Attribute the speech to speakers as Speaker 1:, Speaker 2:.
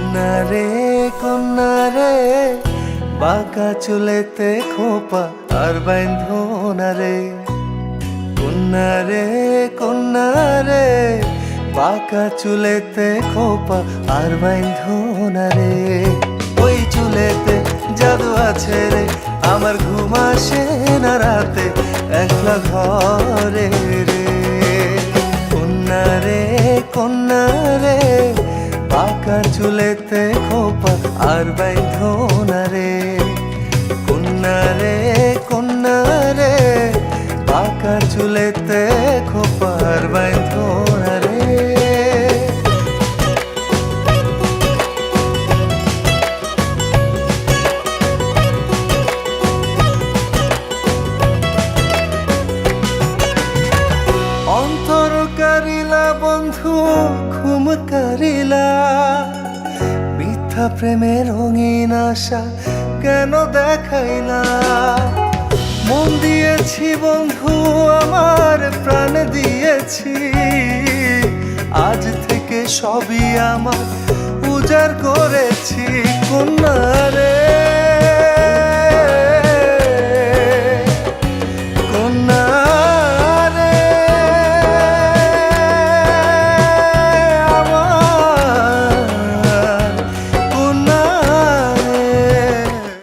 Speaker 1: কন্যা রে বাঁকা চুলেতে খোপা আর বাইন্ধনা রে। কন্যা রে বাঁকা চুলেতে খোপা আর বাইন্ধনা রে। ওই চুলেতে জাদু আছে রে, আমার ঘুম আসে না রাতে একলা ঘরে রে। কন্যা রে বাঁকা চুলেতে খোপা আর বাইন্ধনা রে। কন্যা রে বাঁকা চুলেতে খোপা আর বাইন্ধনা রে। অন্তর কারিলা বন্ধু ঘুম কারিলা, মিথ্যা প্রেমের রঙিন আশা কেন দেখাইলা। মন দিয়েছি বন্ধু আমার প্রাণ দিয়েছি, আজ থেকে সবই আমার উজাড় করেছি।